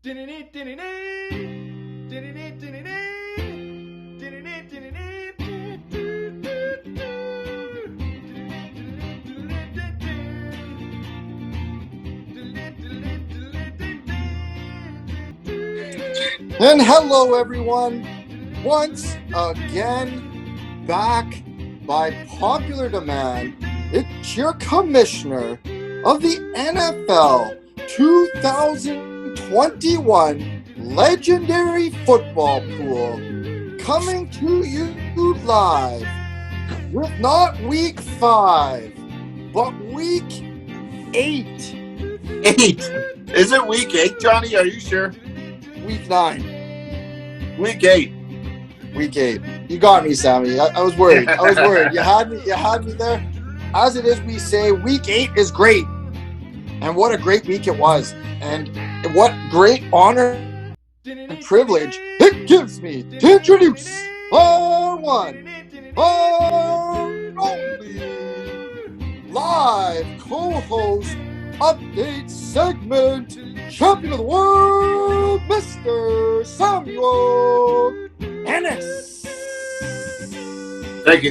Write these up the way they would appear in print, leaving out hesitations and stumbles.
And hello, everyone. Once again, back by popular demand, it's your commissioner of the NFL 2021 Legendary Football Pool, coming to you live with not week 5, but week 8. 8? Is it week 8, Johnny? Are you sure? Week 9. Week 8. Week 8. You got me, Sammy. I was worried. You had me there. As it is, we say week 8 is great. And what a great week it was. And what great honor and privilege it gives me to introduce our one, our only live co-host update segment, champion of the world, Mr. Samuel Ennis. Thank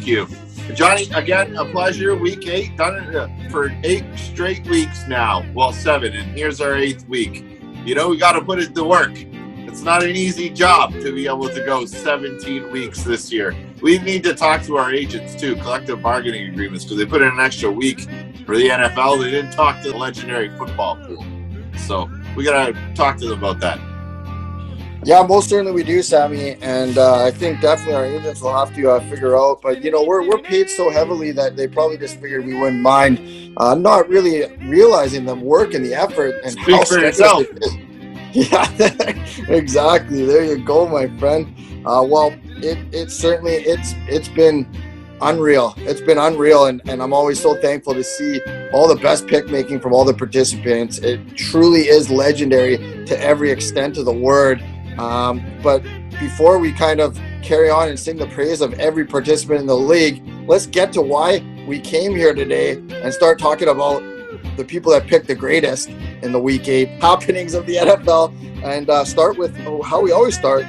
you. Johnny, again, a pleasure. Week 8, done it for 8 straight weeks now. Well, 7, and here's our 8th week. You know, we got to put it to work. It's not an easy job to be able to go 17 weeks this year. We need to talk to our agents, too, collective bargaining agreements, because they put in an extra week for the NFL. They didn't talk to the Legendary Football Pool. So we got to talk to them about that. Yeah, most certainly we do, Sammy, and I think definitely our agents will have to figure out. But, you know, we're paid so heavily that they probably just figured we wouldn't mind not really realizing the work and the effort and Speak how for yourself. it is. Yeah, exactly. There you go, my friend. Well, it's been unreal. It's been unreal, and I'm always so thankful to see all the best pick making from all the participants. It truly is legendary to every extent of the word. But before we kind of carry on and sing the praise of every participant in the league, let's get to why we came here today and start talking about the people that picked the greatest in the week 8 happenings of the NFL, and start with how we always start,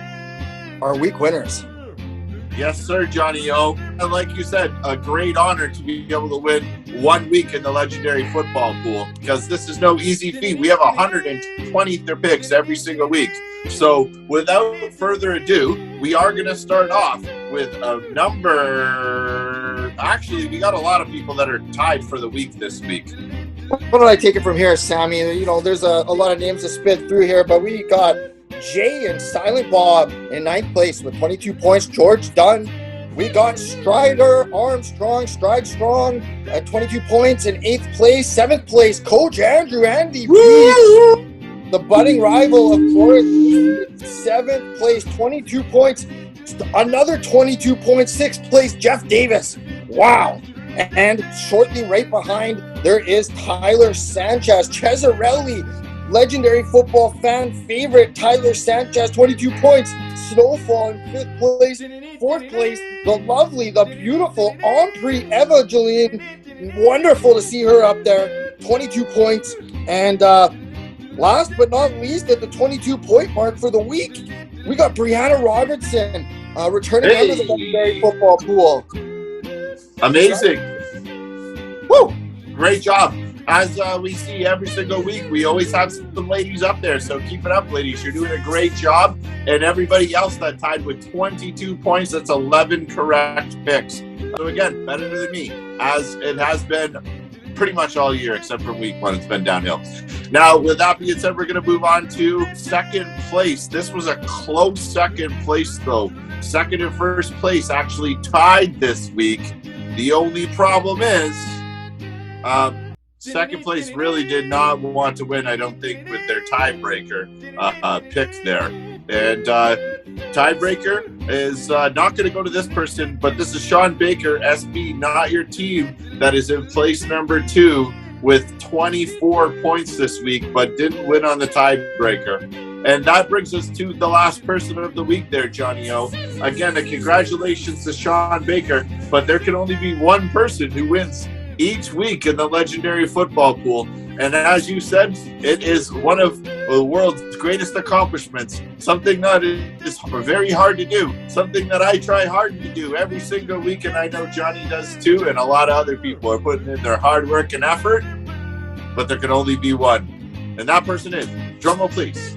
our week winners. Yes, sir, Johnny O. And like you said, a great honor to be able to win 1 week in the Legendary Football Pool, because this is no easy feat. We have 120 picks every single week. So without further ado, we are going to start off with a number. Actually, we got a lot of people that are tied for the week this week. What do I take it from here, Sammy? You know, there's a lot of names to spit through here, but we got Jay and Silent Bob in 9th place with 22 points. George Dunn. We got Stride Strong at 22 points in 8th place. 7th place, Coach Andrew Andy Pease, the budding rival of course. 7th place, 22 points. Another 22 points. 6th place, Jeff Davis. Wow. And shortly right behind, there is Tyler Sanchez. Cesarelli, legendary football fan favorite, Tyler Sanchez, 22 points. Snowfall in 5th place. 4th place, the lovely, the beautiful Ampri Evangeline. Wonderful to see her up there, 22 points. And last but not least, at the 22-point mark for the week, we got Brianna Robertson returning under the legendary football pool. Amazing. Woo! Great job. As we see every single week, we always have some ladies up there. So keep it up, ladies. You're doing a great job. And everybody else that tied with 22 points, that's 11 correct picks. So again, better than me, as it has been pretty much all year, except for week 1. It's been downhill. Now, with that being said, we're going to move on to 2nd place. This was a close 2nd place, though. 2nd and 1st place actually tied this week. The only problem is 2nd place really did not want to win, I don't think, with their tiebreaker pick there. And tiebreaker is not going to go to this person, but this is Sean Baker, SB, Not Your Team, that is in place number 2 with 24 points this week, but didn't win on the tiebreaker. And that brings us to the last person of the week there, Johnny O. Again, a congratulations to Sean Baker, but there can only be one person who wins each week in the legendary football pool. And as you said, it is one of the world's greatest accomplishments, something that is very hard to do, something that I try hard to do every single week, and I know Johnny does too, and a lot of other people are putting in their hard work and effort, but there can only be one. And that person is, drumroll please.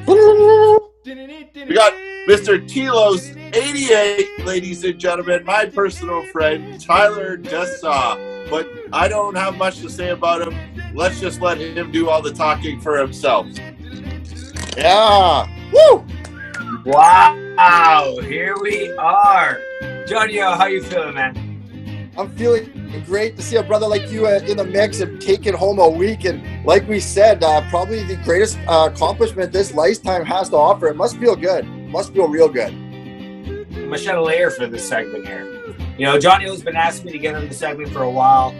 We got Mr. Tilos 88, ladies and gentlemen, my personal friend, Tyler Dessaw. But I don't have much to say about him. Let's just let him do all the talking for himself. Yeah. Woo! Wow, here we are. Johnny, how you feeling, man? I'm feeling great to see a brother like you in the mix and taking home a week. And like we said, probably the greatest accomplishment this lifetime has to offer. It must feel good. Must feel real good. I'm going to shed a layer for this segment here. You know, Johnny has been asking me to get on the segment for a while.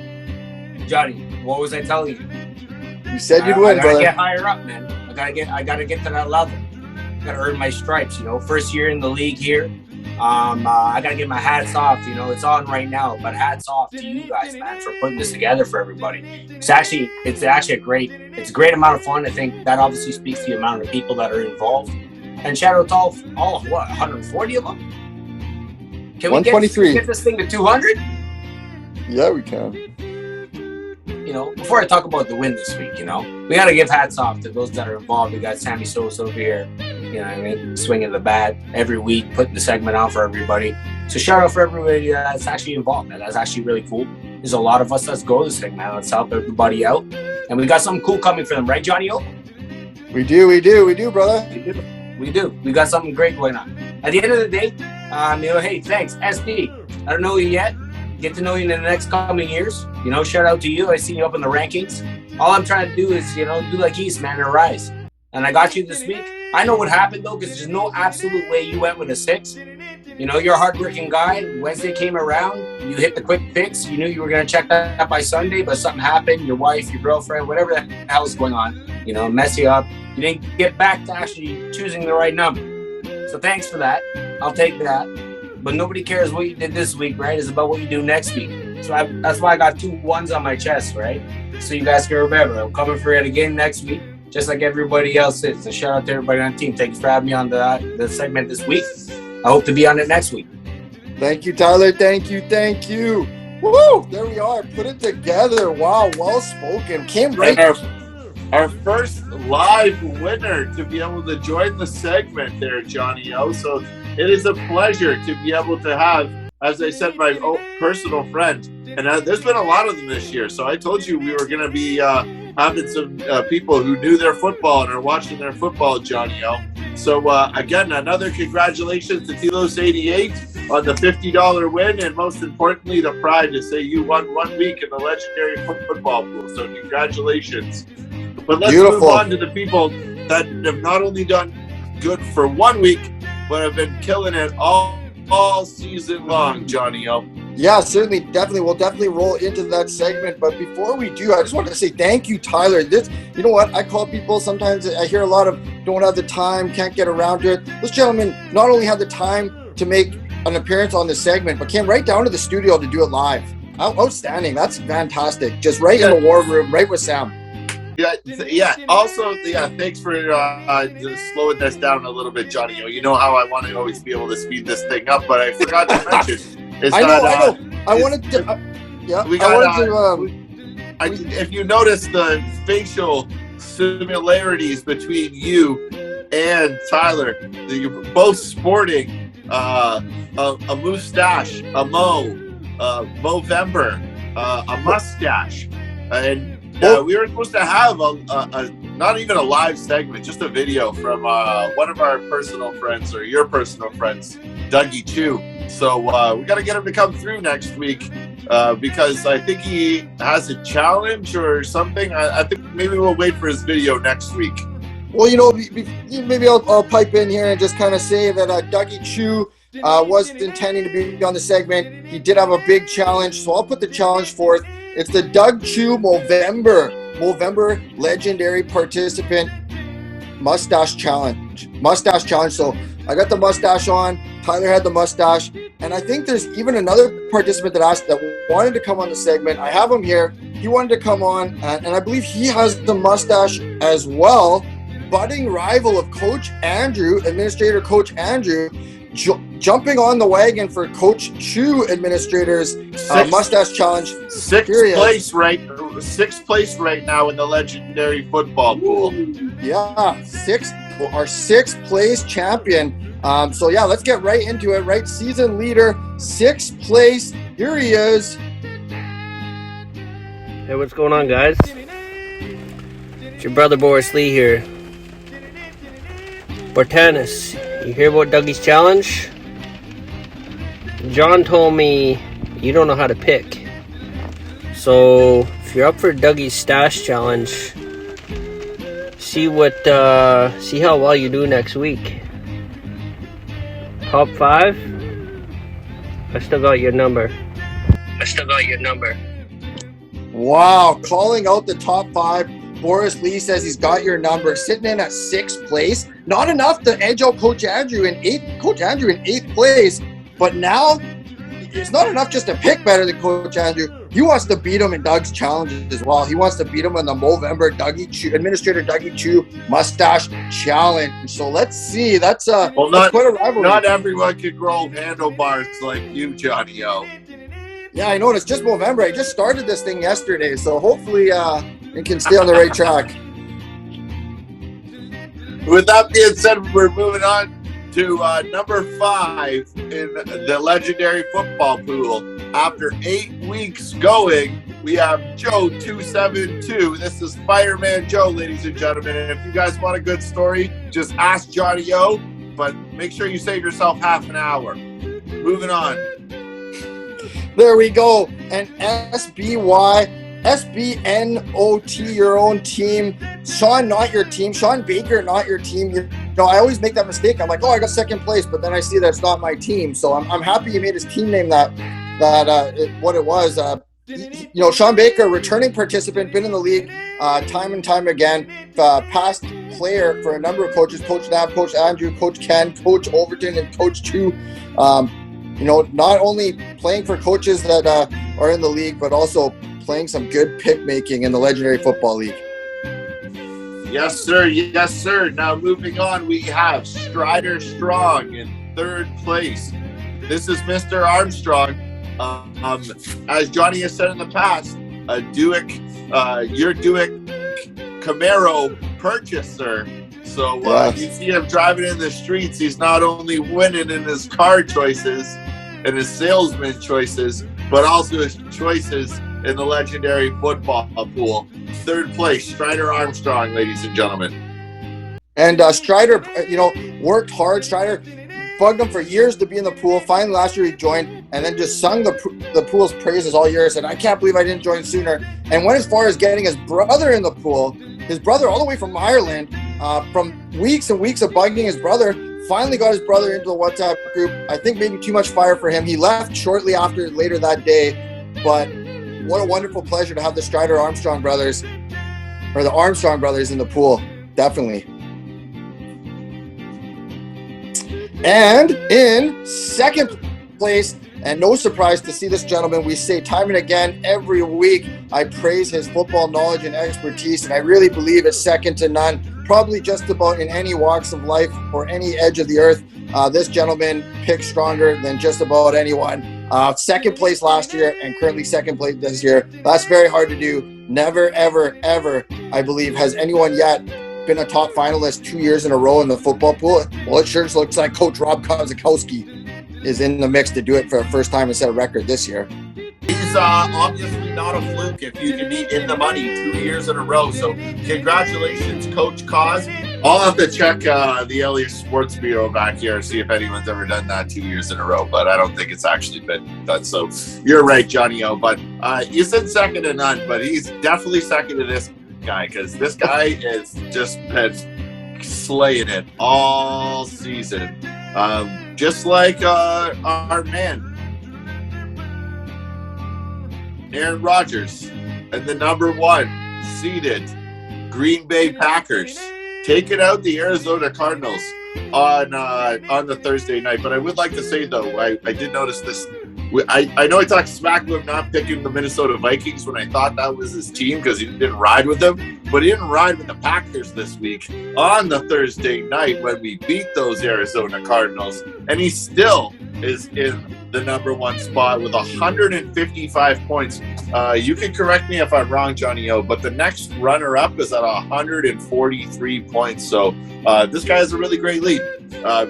Johnny, what was I telling you? You said you'd win, brother. I gotta get higher up, man. I gotta get to that level. I gotta earn my stripes, you know. First year in the league here. I gotta get my hats off, you know. It's on right now, but hats off to you guys, man, for putting this together for everybody. It's actually a great amount of fun. I think that obviously speaks to the amount of people that are involved. And shout out to all 140 of them. Can we 123. get this thing to 200? Yeah, we can. You know, before I talk about the win this week, you know, we got to give hats off to those that are involved. We got Sammy Sosa over here, you know what I mean, swinging the bat every week, putting the segment out for everybody. So shout out for everybody that's actually involved. That's actually really cool. There's a lot of us that's go this thing, man. Let's help everybody out. And we got something cool coming for them, right, Johnny O? We do, brother. We do. We got something great going on. At the end of the day, you know, hey, thanks, SD. I don't know you yet. Get to know you in the next coming years. You know, shout out to you. I see you up in the rankings. All I'm trying to do is, you know, do like East, man, and rise. And I got you this week. I know what happened, though, because there's no absolute way you went with a 6. You know, you're a hardworking guy. Wednesday came around. You hit the quick fix. You knew you were going to check that out by Sunday, but something happened. Your wife, your girlfriend, whatever the hell is going on, you know, mess you up. You didn't get back to actually choosing the right number. So thanks for that. I'll take that. But nobody cares what you did this week, right? It's about what you do next week. So that's why I got 2 1s on my chest, right? So you guys can remember, I'm coming for it again next week, just like everybody else is. And shout out to everybody on the team. Thanks for having me on the segment this week. I hope to be on it next week. Thank you, Tyler. Thank you. Woo! There we are. Put it together. Wow, well spoken. Came right. Our first live winner to be able to join the segment there, Johnny O. So it is a pleasure to be able to have, as I said, my own personal friend. And there's been a lot of them this year. So I told you we were going to be having some people who knew their football and are watching their football, Johnny O. So again, another congratulations to Tilos 88 on the $50 win. And most importantly, the pride to say you won 1 week in the legendary football pool. So congratulations. But let's move on to the people that have not only done good for 1 week, but have been killing it all season long, Johnny O. Yeah, certainly, definitely. We'll definitely roll into that segment. But before we do, I just want to say thank you, Tyler. This, you know what? I call people sometimes, I hear a lot of don't have the time, can't get around to it. This gentleman not only had the time to make an appearance on this segment, but came right down to the studio to do it live. Outstanding. That's fantastic. Just right in the war room, right with Sam. Yeah. Also, thanks for slowing this down a little bit, Johnny. You know how I want to always be able to speed this thing up, but I forgot to mention. I know. I wanted to. If you notice the facial similarities between you and Tyler, you're both sporting a mustache, a Movember, a mustache, and. We were supposed to have a not even a live segment, just a video from one of our personal friends or your personal friends, Dougie Chu. So we got to get him to come through next week because I think he has a challenge or something. I think maybe we'll wait for his video next week. Well, you know, maybe I'll pipe in here and just kind of say that Dougie Chu was intending to be on the segment. He did have a big challenge, so I'll put the challenge forth. It's the Doug Chu Movember Legendary Participant Mustache Challenge. So I got the mustache on. Tyler had the mustache, And I think there's even another participant that wanted to come on the segment. I have him here. He wanted to come on, and I believe he has the mustache as well. Budding rival of Coach Andrew, Administrator Coach Andrew, jumping on the wagon for Coach Chu Administrator's mustache challenge. Sixth place right now in the legendary football pool. Yeah, our sixth place champion. So yeah, let's get right into it. Right, season leader, sixth place. Here he is. Hey, what's going on, guys? It's your brother Boris Lee here. Bortanis, you hear about Dougie's challenge? John told me you don't know how to pick. So if you're up for Dougie's stash challenge, see how well you do next week. Top 5? I still got your number. Wow, calling out the top 5. Boris Lee says he's got your number, sitting in at 6th place. Not enough to edge out Coach Andrew in 8th place, but now it's not enough just to pick better than Coach Andrew. He wants to beat him in Doug's challenges as well. He wants to beat him in the Movember Administrator Dougie Chu Mustache Challenge. So let's see. That's quite a rivalry. Not everyone can grow handlebars like you, Johnny O. Yeah, I know. It's just Movember. I just started this thing yesterday, so hopefully it can stay on the right track. With that being said, we're moving on to number 5 in the legendary football pool. After 8 weeks going, we have Joe 272. This is Fireman Joe, ladies and gentlemen. And if you guys want a good story, just ask Johnny O, but make sure you save yourself half an hour. Moving on. There we go. And SBNOT, your own team. Sean, not your team. Sean Baker, not your team. You know, I always make that mistake. I'm like, I got 2nd place, but then I see that's not my team. So I'm happy you made his team name what it was. Sean Baker, returning participant, been in the league time and time again. Past player for a number of coaches: Coach Knapp, Coach Andrew, Coach Ken, Coach Overton, and Coach Chu. Not only playing for coaches that are in the league, but also playing some good pick making in the Legendary Football League. Yes, sir. Yes, sir. Now moving on, we have Strider Strong in 3rd place. This is Mr. Armstrong. As Johnny has said in the past, your Buick Camaro purchaser. So you see him driving in the streets. He's not only winning in his car choices and his salesman choices, but also his choices in the legendary football pool. 3rd place, Strider Armstrong, ladies and gentlemen. And Strider, worked hard. Strider bugged him for years to be in the pool. Finally, last year he joined, and then just sung the pool's praises all year. Said, "I can't believe I didn't join sooner." And went as far as getting his brother in the pool. His brother, all the way from Ireland, from weeks and weeks of bugging his brother, finally got his brother into the WhatsApp group. I think maybe too much fire for him. He left shortly later that day, but what a wonderful pleasure to have the Strider Armstrong brothers, or the Armstrong brothers, in the pool. Definitely. And in 2nd place, and no surprise to see this gentleman, we say time and again every week, I praise his football knowledge and expertise, and I really believe it's second to none, probably just about in any walks of life or any edge of the earth. This gentleman picks stronger than just about anyone. 2nd place last year and currently 2nd place this year. That's very hard to do. Never, ever, ever, I believe, has anyone yet been a top finalist 2 years in a row in the football pool. Well, it sure looks like Coach Rob Kozakowski is in the mix to do it for the first time and set a record this year. He's obviously not a fluke if you can be in the money 2 years in a row. So congratulations, Coach Koz. I'll have to check the Elias Sports Bureau back here, see if anyone's ever done that 2 years in a row, but I don't think it's actually been done. So you're right, Johnny O. But you said second to none, but he's definitely second to this guy, because this guy has just been slaying it all season. Just like our man, Aaron Rodgers, and the number 1 seeded Green Bay Packers. taking out the Arizona Cardinals on the Thursday night. But I would like to say, though, I did notice this. I know I talked smack with him not picking the Minnesota Vikings when I thought that was his team because he didn't ride with them, but he didn't ride with the Packers this week on the Thursday night when we beat those Arizona Cardinals, and he still is in the number one spot with 155 points. You can correct me if I'm wrong, Johnny O, but the next runner-up is at 143 points. So this guy has a really great lead,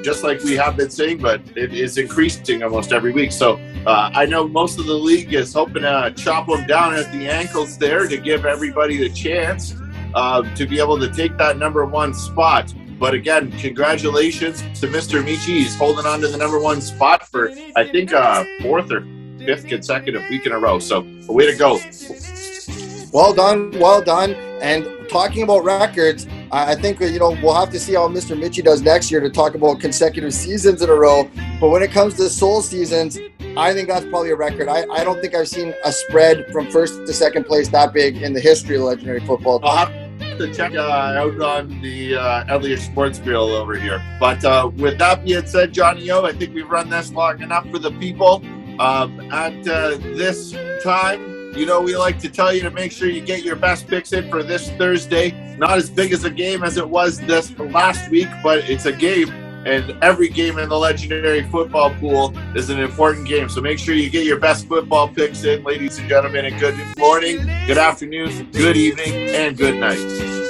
just like we have been saying, but it is increasing almost every week. So I know most of the league is hoping to chop him down at the ankles there to give everybody the chance to be able to take that number one spot. But again, congratulations to Mr. Michi. He's holding on to the number one spot for, I think, fourth or fifth consecutive week in a row. So, way to go. Well done, well done. And talking about records, I think, we'll have to see how Mr. Michi does next year to talk about consecutive seasons in a row. But when it comes to soul seasons, I think that's probably a record. I don't think I've seen a spread from first to second place that big in the history of legendary football. I'll have to check out on the Elliott Sports Grill over here. But with that being said, Johnny O, I think we've run this long enough for the people. At this time, we like to tell you to make sure you get your best picks in for this Thursday. Not as big as a game as it was this last week, but it's a game. And every game in the legendary football pool is an important game. So make sure you get your best football picks in, ladies and gentlemen. And good morning, good afternoon, good evening, and good night.